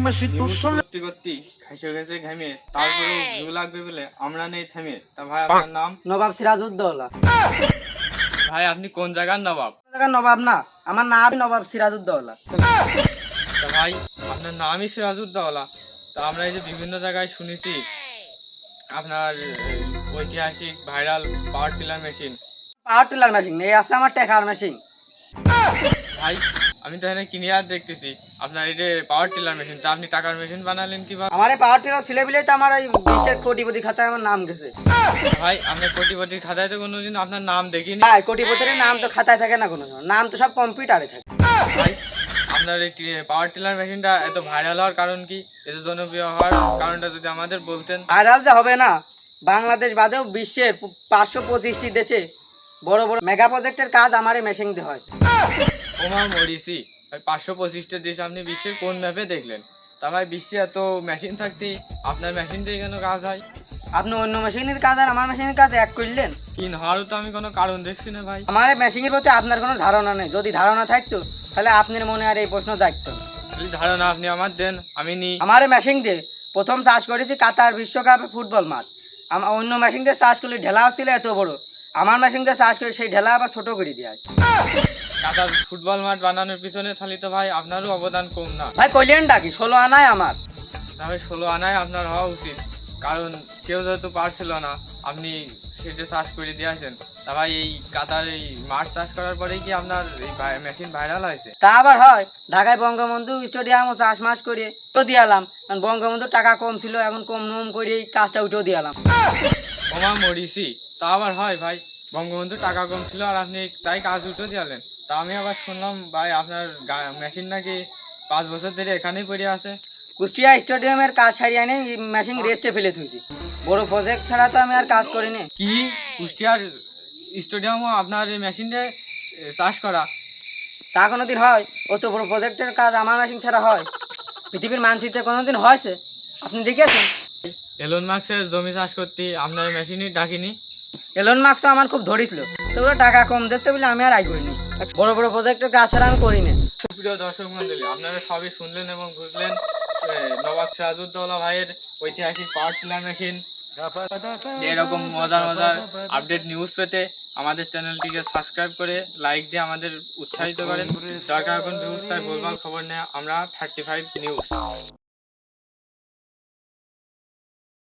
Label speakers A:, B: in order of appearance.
A: করতে করতে খাইছে গেছে ঘেমে, তারপরে ভিউ লাগবে বলে আমরা নেই থেমে। তা ভাই আপনার নাম?
B: নবাব সিরাজউদ্দৌলা।
A: ভাই আপনি কোন জায়গার নবাব?
B: নবাব না, আমার নাম নবাব সিরাজউদ্দৌলা।
A: তা ভাই আপনার নামই সিরাজউদ্দৌলা। তা আমরা এই যে বিভিন্ন জায়গায় শুনেছি আপনার ঐতিহাসিক viral power tiller machine.
B: Power tiller machine এই আছে আমার টেকার মেশিন।
A: ভাই আমি তো এখানে কিনে আর দেখতেছি আপনার এই যে পাওয়ার টিলার মেশিন, তা আপনি টাকার মেশিন বানালেন কিভাবে?
B: আমার এই পাওয়ার টিলার ছেলে বিলেই তো আমার এই বিশ্বের কোটিপতি খাতায় আমার নাম গেছে।
A: ভাই আপনার কোটিপতির খাতায় তো কোনোদিন আপনার নাম দেখিনি।
B: ভাই কোটিপতির নাম তো খাতায় থাকে না, কোনো নাম তো সব কম্পিউটারে থাকে।
A: ভাই আপনার এই পাওয়ার টিলার মেশিনটা এত ভাইরাল হওয়ার কারণ কি, এত জনপ্রিয় হওয়ার কারণটা যদি আমাদের বলতেন।
B: ভাইরাল যে হবে না, বাংলাদেশ বাদেও বিশ্বের 525টি দেশে বড় বড় মেগা প্রজেক্টের কাজ আমার এই মেশিন দিয়ে হয়।
A: ওমা মরিসি ভাই, 525টা দেশ আপনি বিশ্বের কোন ম্যাপে দেখলেন? তা ভাই বিশ্বে এত মেশিন থাকতে আপনার মেশিন দিয়ে কেন কাজ হয়?
B: আপনি অন্য মেশিনের কাজ আর আমার মেশিনের কাজ এক করলেন।
A: কি হওয়ারও তো আমি কোনো কারণ দেখছি না ভাই।
B: আমার এই মেশিনের প্রতি আপনার কোনো ধারণা নেই, যদি ধারণা থাকতো তাহলে আপনার মনে আর এই প্রশ্ন জাগতো না।
A: খালি ধারণা আপনি আমার দেন, আমি নি।
B: আমার এই মেশিন দিয়ে প্রথম চাষ করেছি কাতার বিশ্বকাপে ফুটবল মাঠ। আমার অন্য মেশিন দিয়ে চাষ করলে ঢেলাও ছিল এত বড়, আমার মেশিন দিয়ে চাষ করে সেই ঢেলা আবার ছোট করে দেওয়া হয়।
A: কাতার ফুটবল মাঠ বানানোর পিছনে থালি তো ভাই আপনারও অবদান কম না।
B: ভাই কইলেন ডাকি 16 আনায় আমার।
A: তবে 16 আনায় আপনার হওয়া উচিত, কারণ কেউ যেহেতু পারছিল না আপনি সেটা চাষ করে দিয়েছেন। তা ভাই এই কাতার এই মাঠ চাষ করার পরেই কি আপনার এই মেশিন ভাইরাল হয়েছে?
B: তা আবার হয়, ঢাকায় বঙ্গবন্ধু স্টেডিয়ামও চাষ মাস করে তো দিয়ালাম, কারণ বঙ্গবন্ধুর টাকা কম ছিল, এখন কম নম করে এই কাজটা উঠেও দিয়ালাম।
A: ওমা মরিসি, তা আবার হয় ভাই? বঙ্গবন্ধু টাকা কম ছিল আর আপনি তাই কাজ উঠে দিলেন। তা আমি আবার শুনলাম ভাই আপনার মেশিন নাকি 5 বছর ধরে এখানেই পড়ে আছে।
B: কুষ্টিয়া স্টেডিয়ামের কাজ সারিয়ে এনে মেশিন রেস্টে ফেলে তুইছি, বড় প্রজেক্ট ছাড়া তো আমি আর কাজ করিনি।
A: কি কুষ্টিয়ার স্টেডিয়ামও আপনার এই মেশিন দিয়ে চাষ করা?
B: তা কোনোদিন হয়? অত বড় প্রজেক্টের কাজ আমার মেশিন ছাড়া হয়? পৃথিবীর মানচিত্রে কোনোদিন হয়েছে? আপনি দেখেছেন?
A: এলন মার্কসের জমি চাষ করতে আপনার মেশিনই ডাকিনি?
B: এলন মার্কস আমার খুব ধরিছিল, তো ওরা টাকা কম দিচ্ছে বলে আমি আর আয় করিনি। বড় বড় প্রজেক্টের কাজ ছাড়া আমি করিনি।
A: প্রিয় দর্শক মন্ডলী, আপনারা সবই শুনলেন এবং বুঝলেন নবাব সিরাজউদ্দৌলা ভাইয়ের ঐতিহাসিক পাওয়ার টিলার মেশিন। এরকম মজার মজার আপডেট নিউজ পেতে আমাদের চ্যানেলটিকে সাবস্ক্রাইব করে লাইক দিয়ে আমাদের উৎসাহিত করেন। দরকার এখন ভিউজ তাই ভুলভাল খবর নেই আমরা 35 নিউজ।